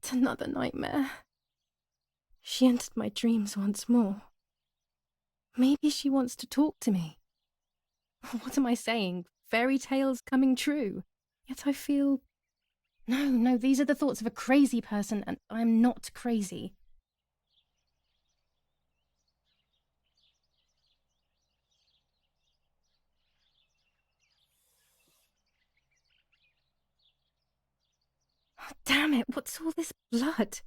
Yet another nightmare. She entered my dreams once more. Maybe she wants to talk to me. What am I saying? Fairy tales coming true. Yet I feel... No, these are the thoughts of a crazy person, and I'm not crazy. Oh, damn it, what's all this blood?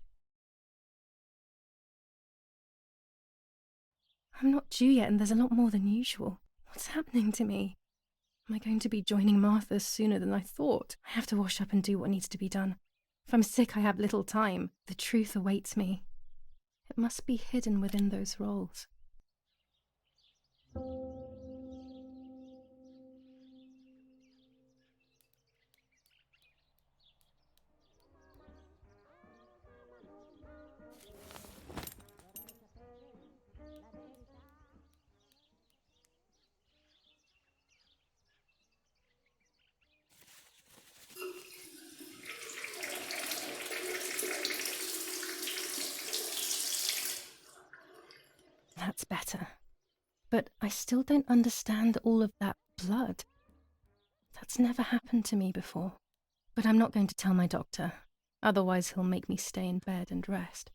I'm not due yet, and there's a lot more than usual. What's happening to me? Am I going to be joining Martha sooner than I thought? I have to wash up and do what needs to be done. If I'm sick, I have little time. The truth awaits me. It must be hidden within those rolls. That's better. But I still don't understand all of that blood. That's never happened to me before. But I'm not going to tell my doctor. Otherwise he'll make me stay in bed and rest.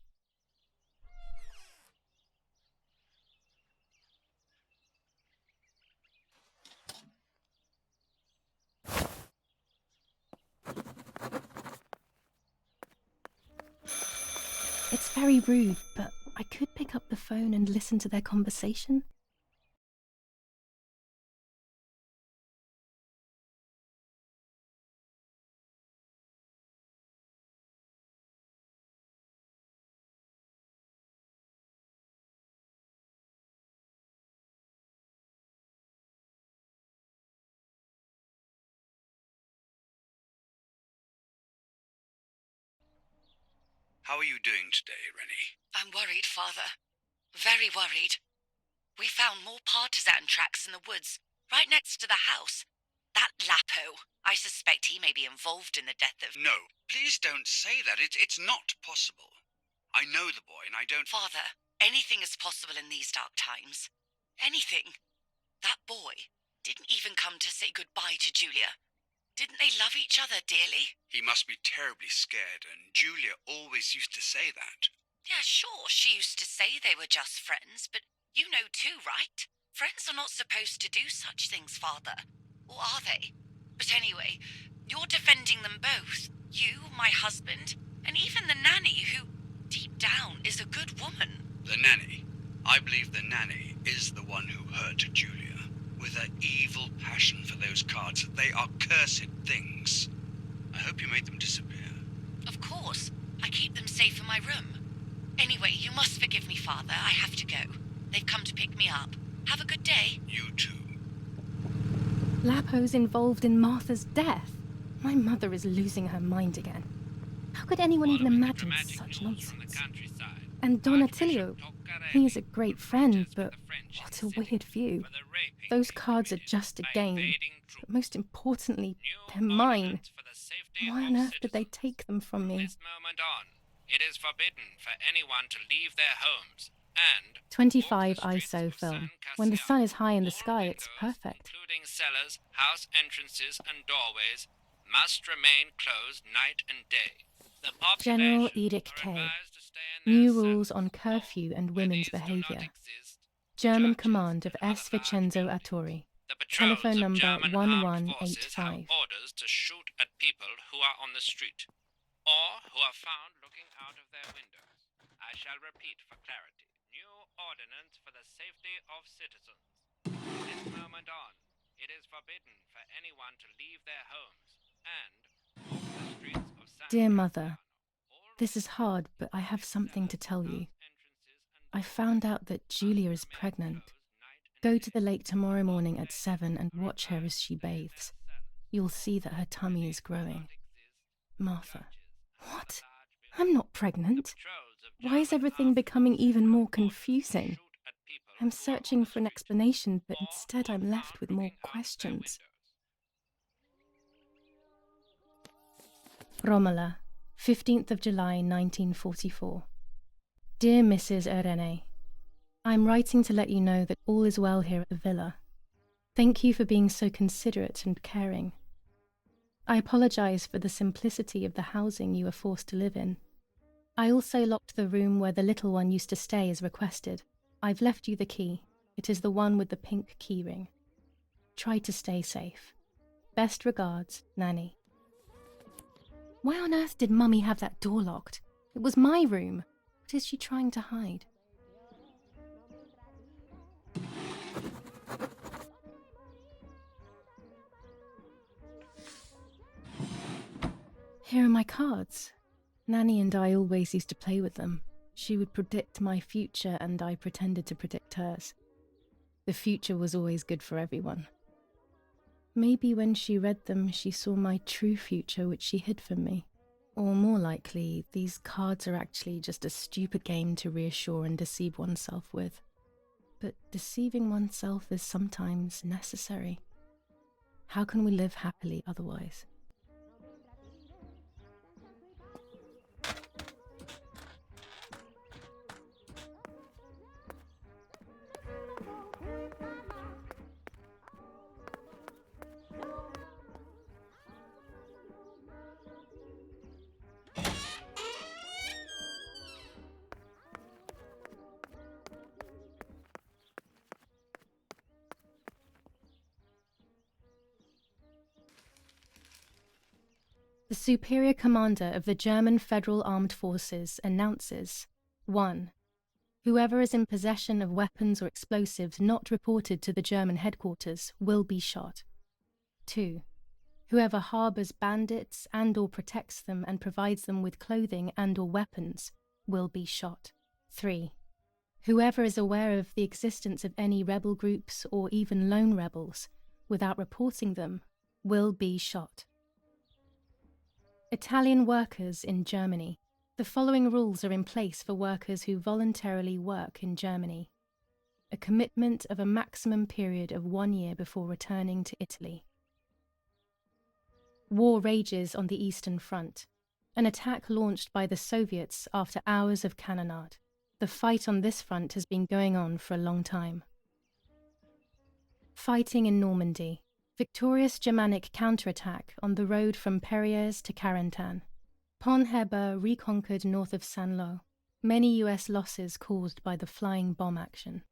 It's very rude, but I could pick up the phone and listen to their conversation. How are you doing today, Rennie? I'm worried, Father. Very worried. We found more partisan tracks in the woods, right next to the house. That Lapo, I suspect he may be involved in the death of... No, please don't say that. It's not possible. I know the boy and I don't... Father, anything is possible in these dark times. Anything. That boy didn't even come to say goodbye to Julia. Didn't they love each other dearly? He must be terribly scared, and Julia always used to say that. Yeah, sure, she used to say they were just friends, but you know too, right? Friends are not supposed to do such things, Father. Or are they? But anyway, you're defending them both. You, my husband, and even the nanny who, deep down, is a good woman. The nanny? I believe the nanny is the one who hurt Julia. With her evil passion for those cards. They are cursed things. I hope you made them disappear. Of course. I keep them safe in my room. Anyway, you must forgive me, Father. I have to go. They've come to pick me up. Have a good day. You too. Lapo's involved in Martha's death. My mother is losing her mind again. How could anyone even imagine such nonsense? And Don Attilio, he is a great friend, but what a weird view. Those cards are just a game, but most importantly, they're mine. Why on earth did they take them from me? This moment on, it is forbidden for anyone to leave their homes, and 25 ISO film. When the sun is high in the sky, it's perfect. including cellars, house entrances, and doorways, must remain closed night and day. The General population Edict are K. advised to stay in New their rules cells on curfew and where women's these do not behaviour. exist. German Churches command of and S. other large Vincenzo buildings. Artori. The patrols Telephone of number German armed forces 1185. have orders to shoot at people who are on the street, or who are found looking out of their windows. I shall repeat for clarity. New ordinance for the safety of citizens. From this moment on, it is forbidden for anyone to leave their homes and walk the streets of San Dear Mother, All this is hard, but I have something to tell you. house entrances and I found out that Julia is pregnant. Go to the lake tomorrow morning at 7 and watch her as she bathes. You'll see that her tummy is growing. Martha. What? I'm not pregnant. Why is everything becoming even more confusing? I'm searching for an explanation, but instead I'm left with more questions. Romola, 15th of July 1944. Dear Mrs. Irene, I'm writing to let you know that all is well here at the villa. Thank you for being so considerate and caring. I apologize for the simplicity of the housing you were forced to live in. I also locked the room where the little one used to stay as requested. I've left you the key. It is the one with the pink keyring. Try to stay safe. Best regards, Nanny. Why on earth did Mummy have that door locked? It was my room. What is she trying to hide? Here are my cards. Nanny and I always used to play with them. She would predict my future and I pretended to predict hers. The future was always good for everyone. Maybe when she read them, she saw my true future, which she hid from me. Or more likely, these cards are actually just a stupid game to reassure and deceive oneself with. But deceiving oneself is sometimes necessary. How can we live happily otherwise? The Superior Commander of the German Federal Armed Forces announces 1. Whoever is in possession of weapons or explosives not reported to the German headquarters will be shot. 2. Whoever harbors bandits and/or protects them and provides them with clothing and/or weapons will be shot. 3. Whoever is aware of the existence of any rebel groups or even lone rebels without reporting them will be shot. Italian workers in Germany. The following rules are in place for workers who voluntarily work in Germany. A commitment of a maximum period of 1 year before returning to Italy. War rages on the Eastern Front. An attack launched by the Soviets after hours of cannonade. The fight on this front has been going on for a long time. Fighting in Normandy. Victorious Germanic counterattack on the road from Perrières to Carentan. Pont Heber reconquered north of Saint-Lô. Many US losses caused by the flying bomb action.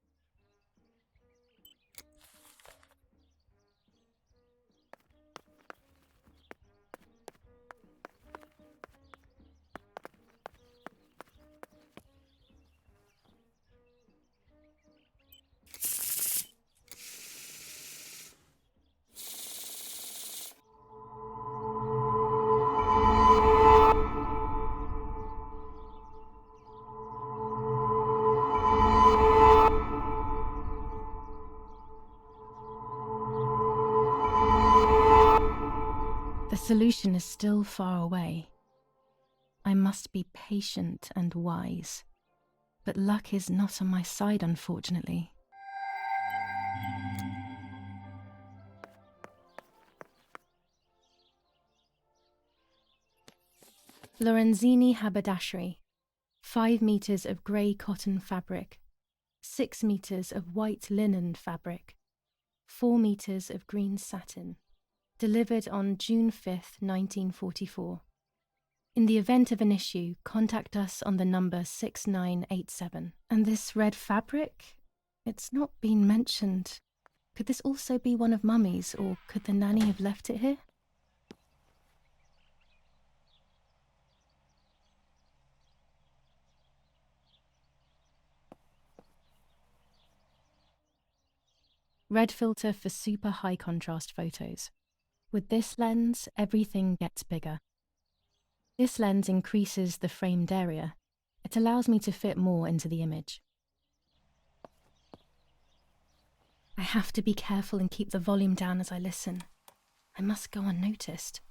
The solution is still far away. I must be patient and wise. But luck is not on my side, unfortunately. Lorenzini haberdashery. 5 meters of grey cotton fabric. 6 meters of white linen fabric. 4 meters of green satin. Delivered on June 5th, 1944. In the event of an issue, contact us on the number 6987. And this red fabric? It's not been mentioned. Could this also be one of Mummy's, or could the nanny have left it here? Red filter for super high contrast photos. With this lens, everything gets bigger. This lens increases the framed area. It allows me to fit more into the image. I have to be careful and keep the volume down as I listen. I must go unnoticed.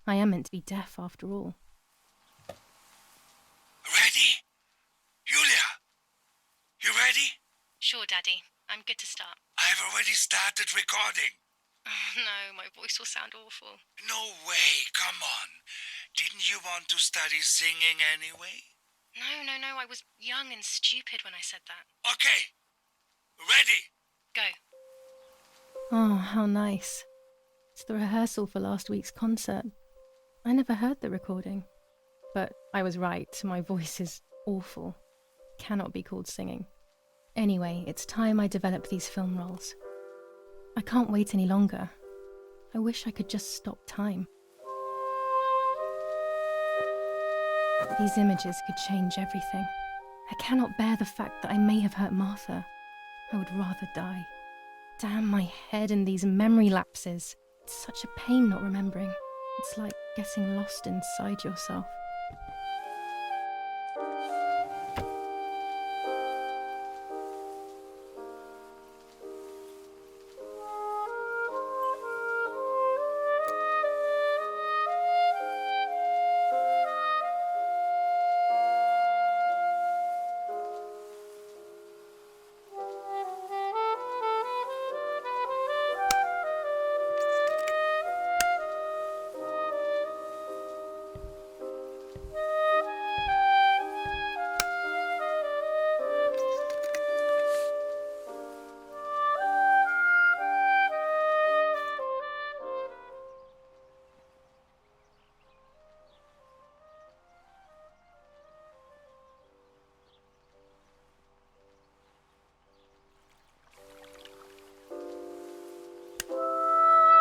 I am meant to be deaf after all. Ready? Julia? You ready? Sure, Daddy. I'm good to start. I've already started recording. Oh, no, my voice will sound awful. No way, come on. Didn't you want to study singing anyway? No, I was young and stupid when I said that. Okay, ready? Go. Oh, how nice. It's the rehearsal for last week's concert. I never heard the recording. But I was right, my voice is awful. Cannot be called singing. Anyway, it's time I develop these film roles. I can't wait any longer. I wish I could just stop time. These images could change everything. I cannot bear the fact that I may have hurt Martha. I would rather die. Damn my head and these memory lapses. It's such a pain not remembering. It's like getting lost inside yourself.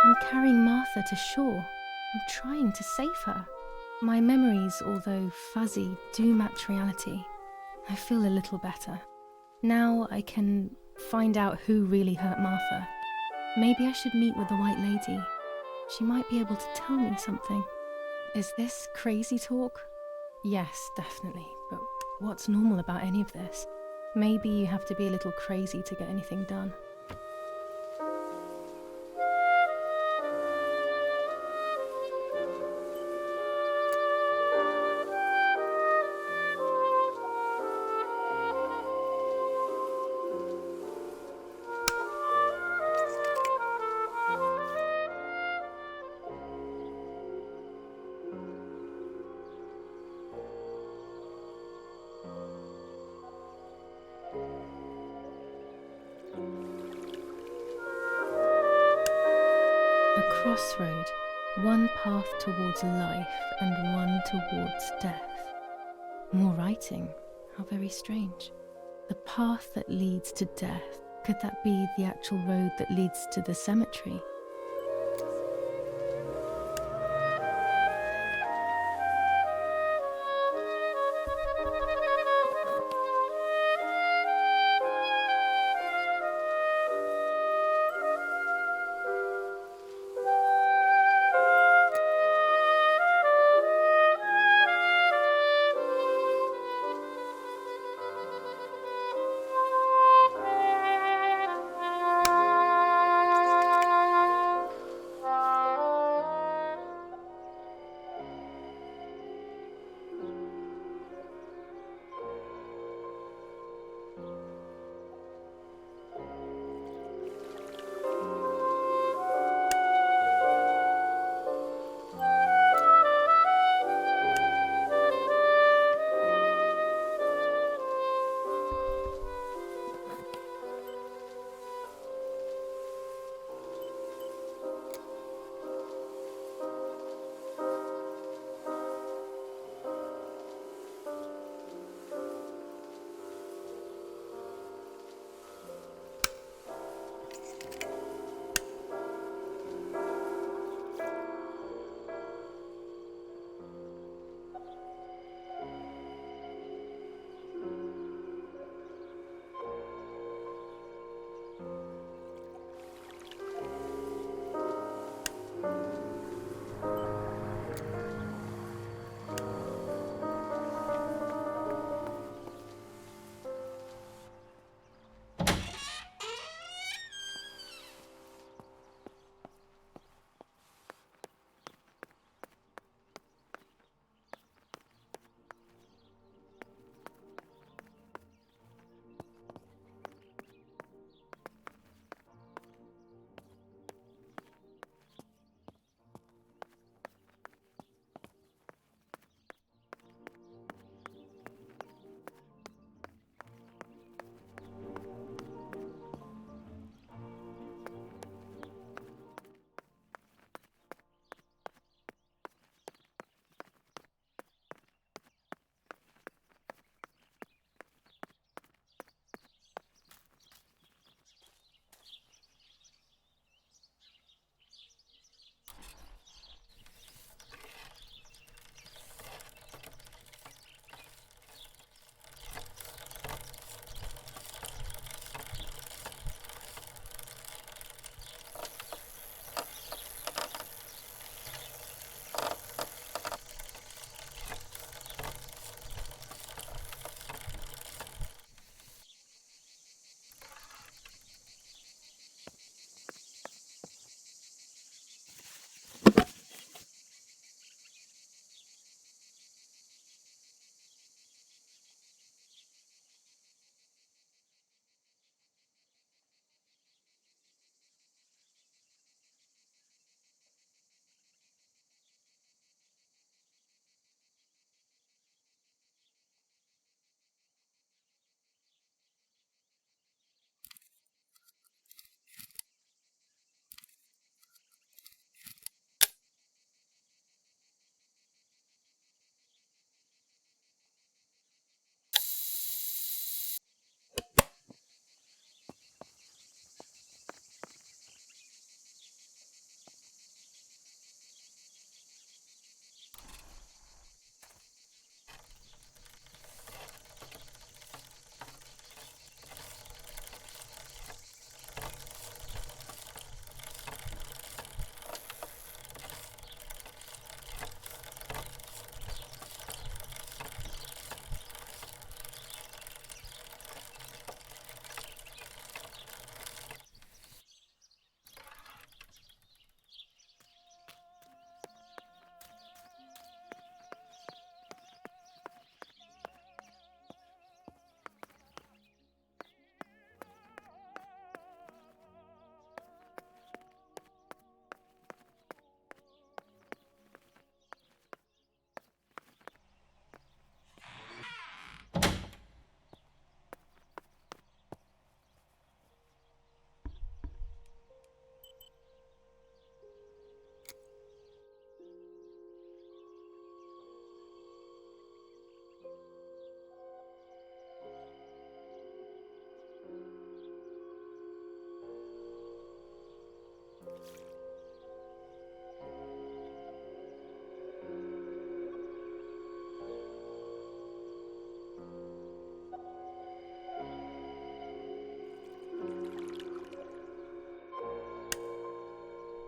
I'm carrying Martha to shore. I'm trying to save her. My memories, although fuzzy, do match reality. I feel a little better. Now I can find out who really hurt Martha. Maybe I should meet with the White Lady. She might be able to tell me something. Is this crazy talk? Yes, definitely. But what's normal about any of this? Maybe you have to be a little crazy to get anything done. A crossroad, one path towards life and one towards death. More writing, how very strange. The path that leads to death, could that be the actual road that leads to the cemetery?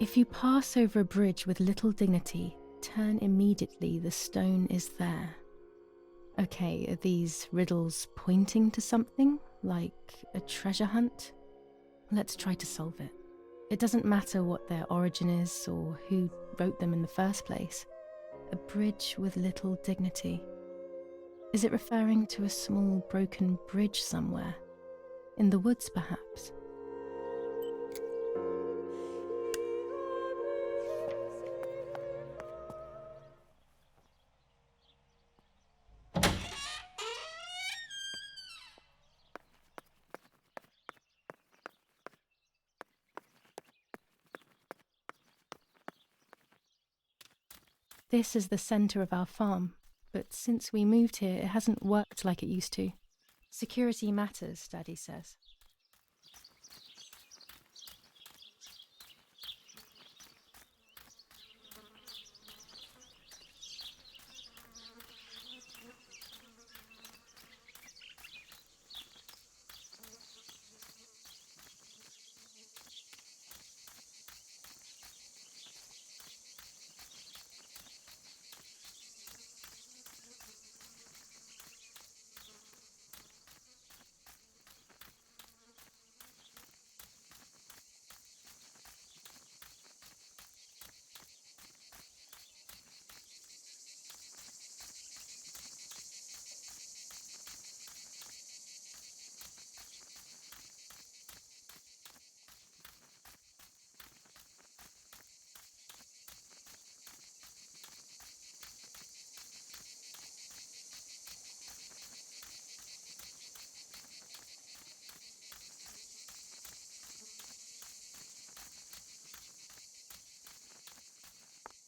If you pass over a bridge with little dignity, turn immediately, the stone is there. Okay, are these riddles pointing to something, like a treasure hunt? Let's try to solve it. It doesn't matter what their origin is or who wrote them in the first place. A bridge with little dignity. Is it referring to a small broken bridge somewhere? In the woods, perhaps? This is the centre of our farm, but since we moved here, it hasn't worked like it used to. Security matters, Daddy says.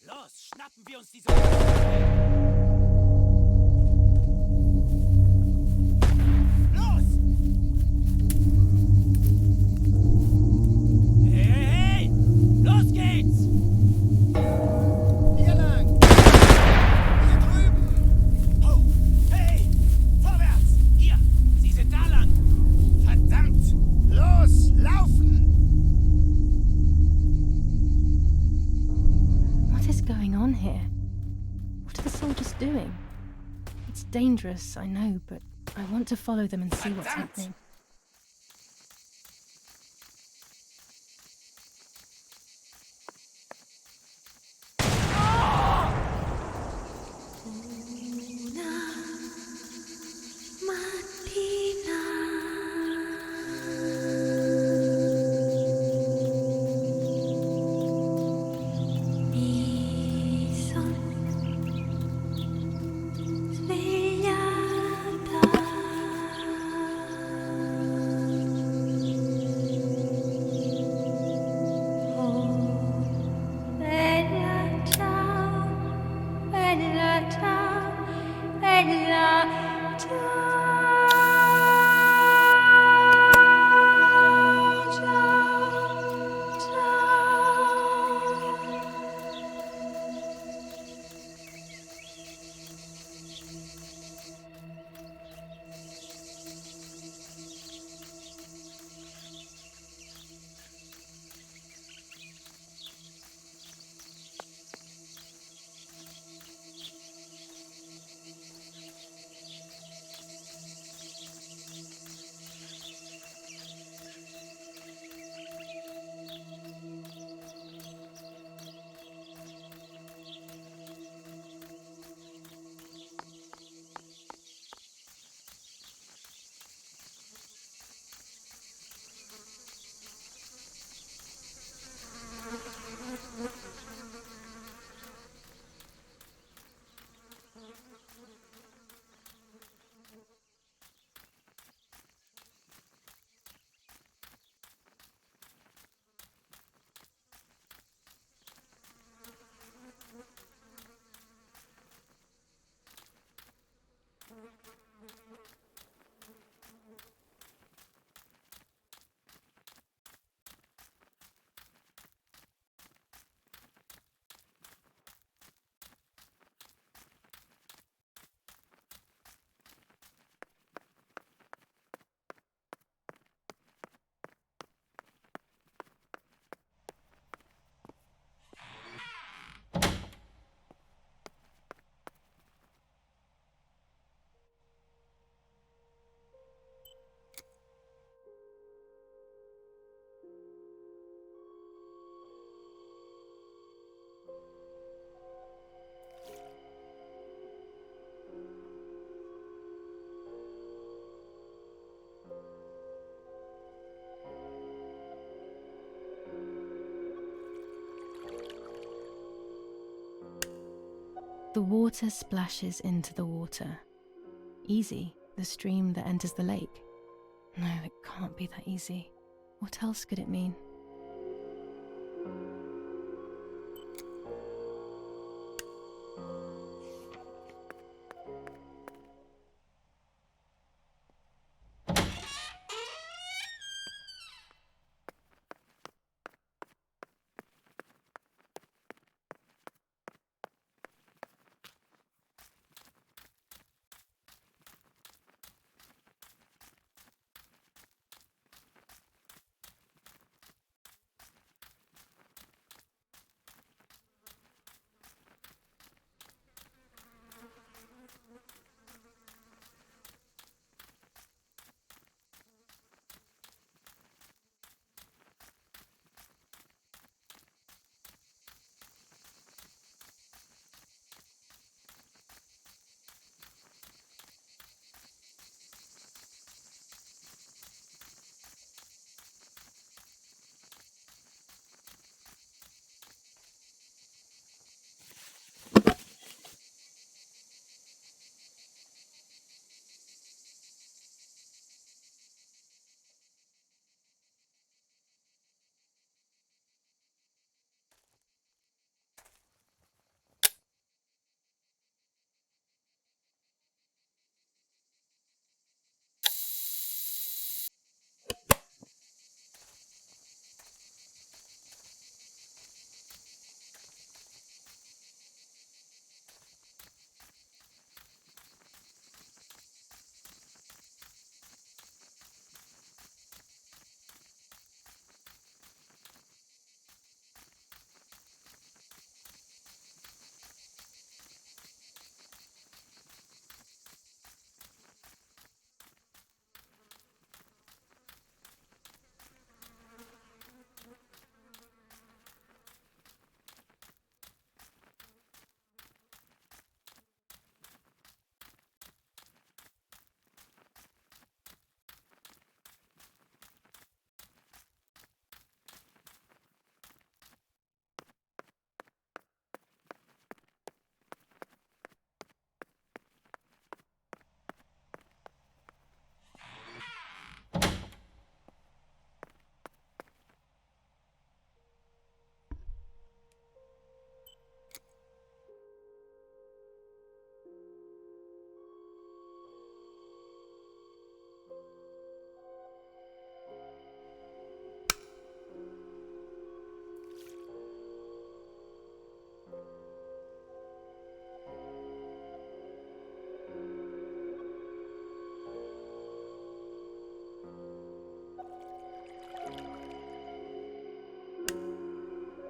Los, schnappen wir uns diese... Los! Hey, hey, hey! Los geht's! Hier lang! Hier drüben! Oh, hey! Vorwärts! Hier! Sie sind da lang! Verdammt! Los, laufen! What is going on here? What are the soldiers doing? It's dangerous, I know, but I want to follow them and see what's happening. The water splashes into the water. Easy, the stream that enters the lake. No, it can't be that easy. What else could it mean?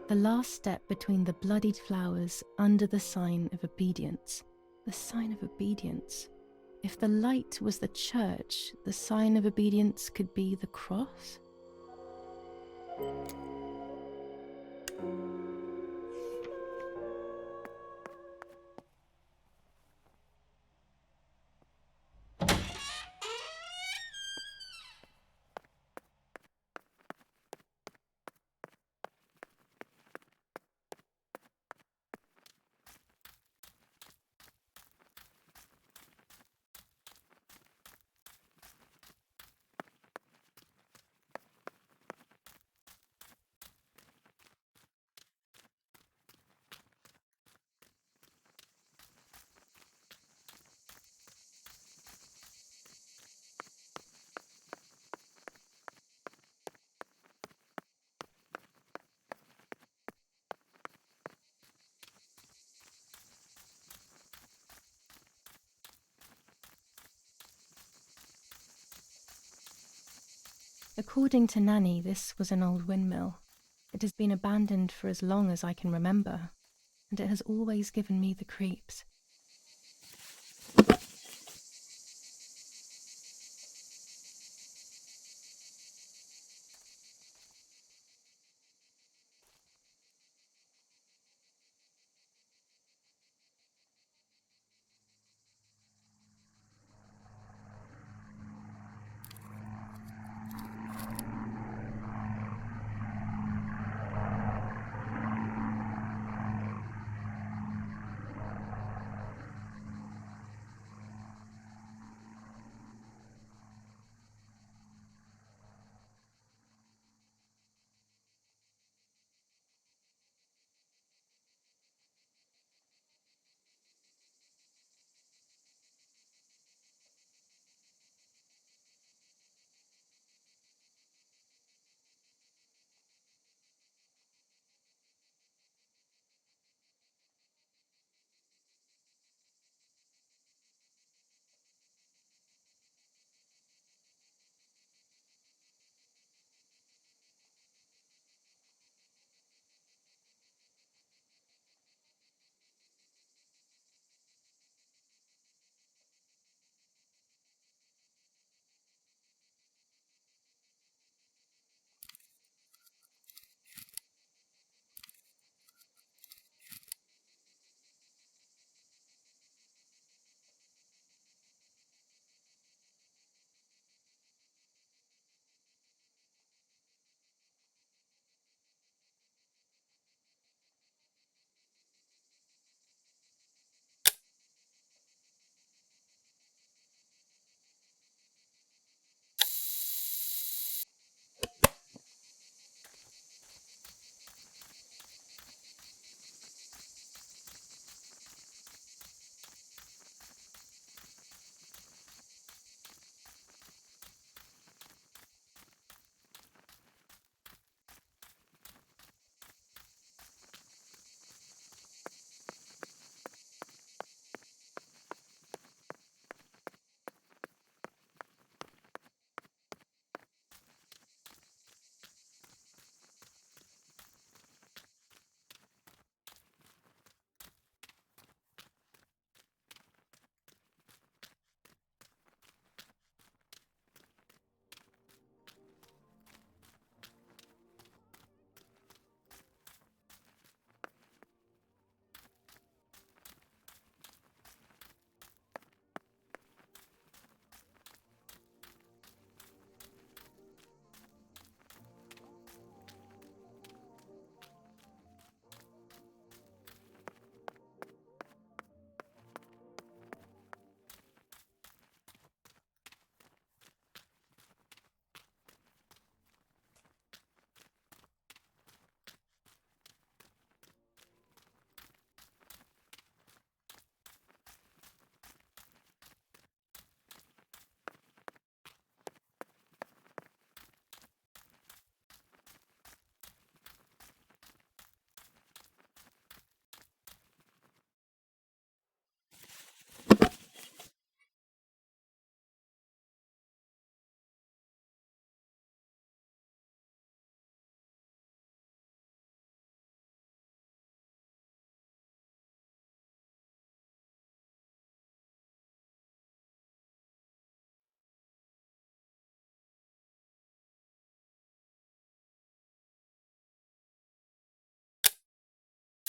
The last step between the bloodied flowers under the sign of obedience. The sign of obedience. If the light was the church, the sign of obedience could be the cross? According to Nanny, this was an old windmill. It has been abandoned for as long as I can remember, and it has always given me the creeps.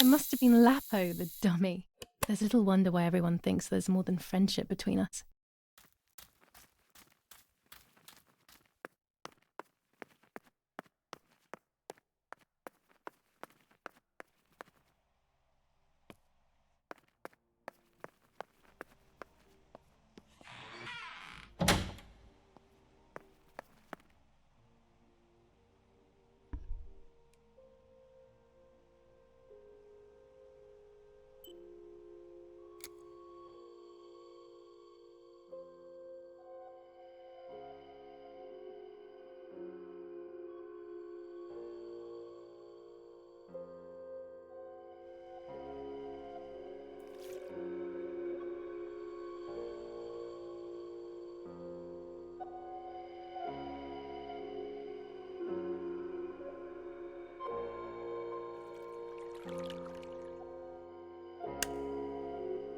It must have been Lapo, the dummy. There's little wonder why everyone thinks there's more than friendship between us.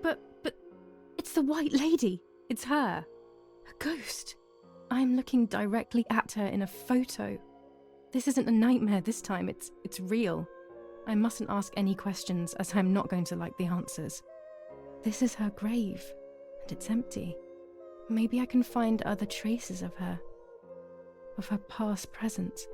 But it's the White Lady. It's her. A ghost. I'm looking directly at her in a photo. This isn't a nightmare this time, it's real. I mustn't ask any questions as I'm not going to like the answers. This is her grave, and it's empty. Maybe I can find other traces of her past presence.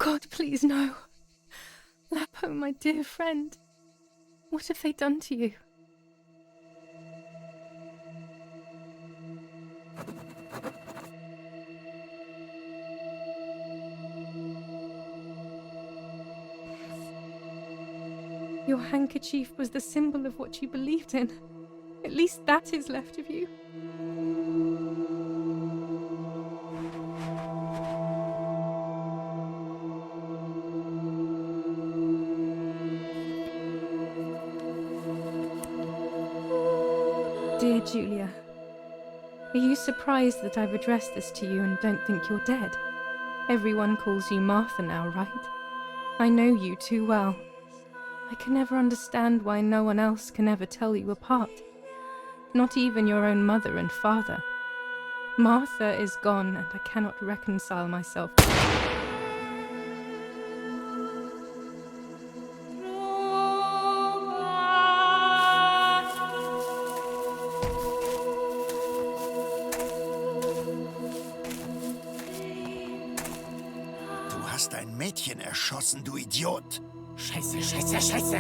God, please, no. Lapo, my dear friend. What have they done to you? Your handkerchief was the symbol of what you believed in. At least that is left of you. Dear Julia, are you surprised that I've addressed this to you and don't think you're dead? Everyone calls you Martha now, right? I know you too well. I can never understand why no one else can ever tell you apart. Not even your own mother and father. Martha is gone, and I cannot reconcile myself. Du hast ein Mädchen erschossen, du Idiot. Scheiße, scheiße, scheiße.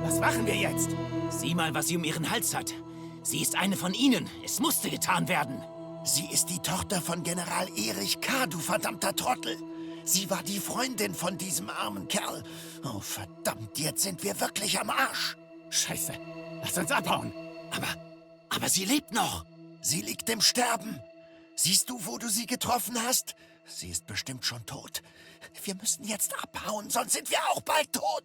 Was machen wir jetzt? Sieh mal, was sie um ihren Hals hat. Sie ist eine von ihnen. Es musste getan werden. Sie ist die Tochter von General Erich K., du verdammter Trottel. Sie war die Freundin von diesem armen Kerl. Oh, verdammt, jetzt sind wir wirklich am Arsch. Scheiße. Lass uns abhauen. Aber sie lebt noch. Sie liegt im Sterben. Siehst du, wo du sie getroffen hast? Sie ist bestimmt schon tot. Wir müssen jetzt abhauen, sonst sind wir auch bald tot.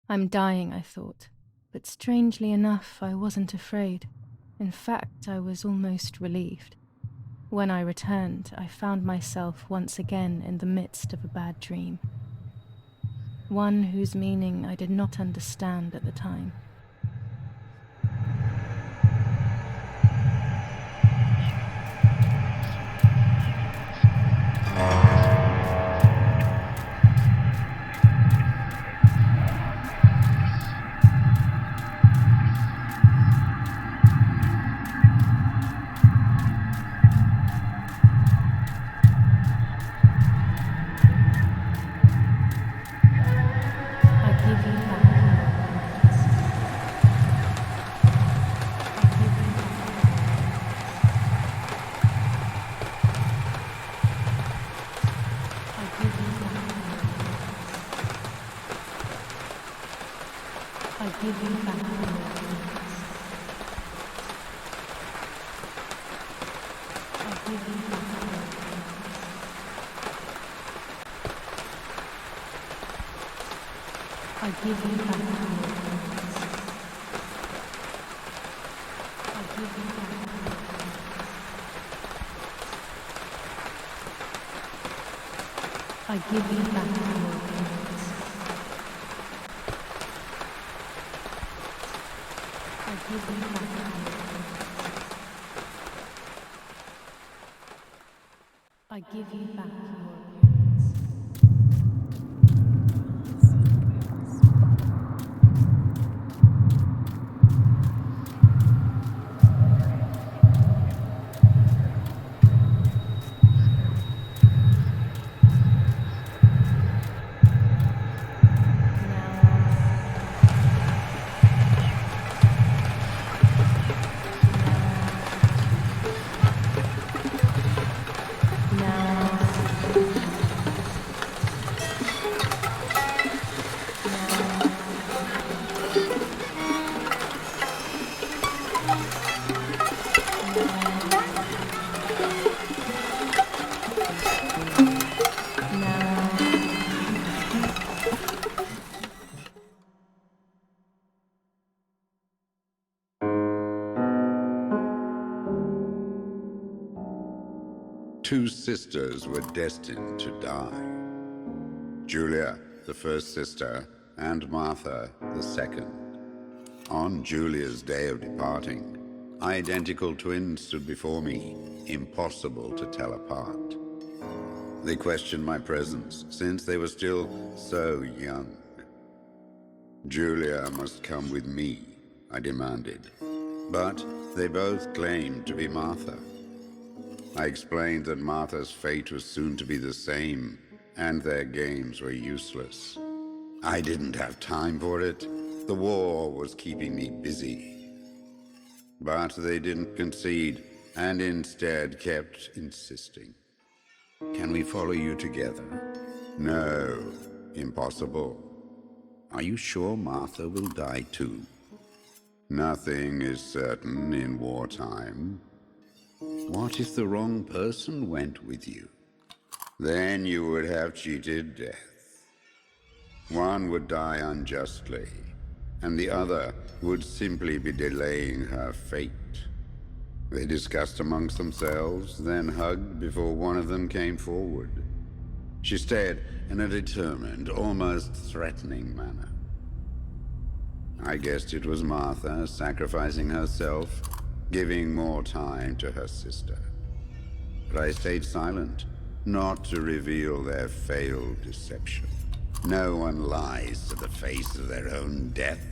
I'm dying, I thought, but strangely enough, I wasn't afraid. In fact, I was almost relieved. When I returned, I found myself once again in the midst of a bad dream. One whose meaning I did not understand at the time. I give you back your parents. I give you back your parents. I give you back your parents. Two sisters were destined to die. Julia, the first sister, and Martha, the second. On Julia's day of departing, identical twins stood before me, impossible to tell apart. They questioned my presence, since they were still so young. Julia must come with me, I demanded. But they both claimed to be Martha. I explained that Martha's fate was soon to be the same, and their games were useless. I didn't have time for it. The war was keeping me busy. But they didn't concede, and instead kept insisting. Can we follow you together? No, impossible. Are you sure Martha will die too? Nothing is certain in wartime. What if the wrong person went with you? Then you would have cheated death. One would die unjustly, and the other would simply be delaying her fate. They discussed amongst themselves, then hugged before one of them came forward. She stared in a determined, almost threatening manner. I guessed it was Martha sacrificing herself, giving more time to her sister. But I stayed silent, not to reveal their failed deception. No one lies to the face of their own death,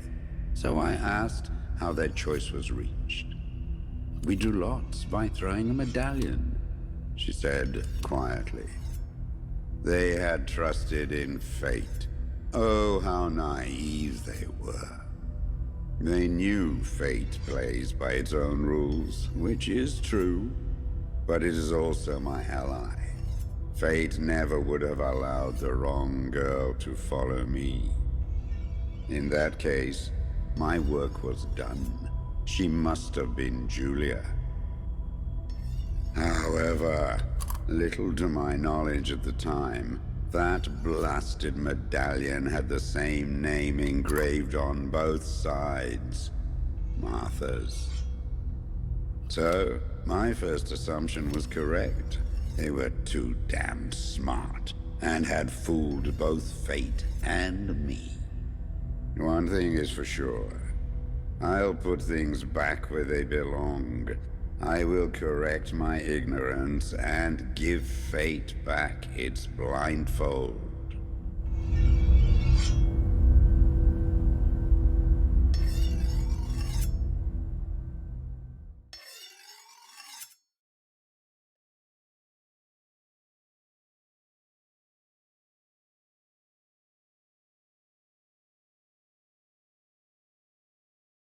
so I asked how their choice was reached. We drew lots by throwing a medallion, she said quietly. They had trusted in fate. Oh, how naive they were. They knew fate plays by its own rules, which is true, but it is also my ally. Fate never would have allowed the wrong girl to follow me. In that case, my work was done. She must have been Julia. However, little to my knowledge at the time, that blasted medallion had the same name engraved on both sides. Martha's. So, my first assumption was correct. They were too damn smart, and had fooled both fate and me. One thing is for sure. I'll put things back where they belong. I will correct my ignorance and give fate back its blindfold.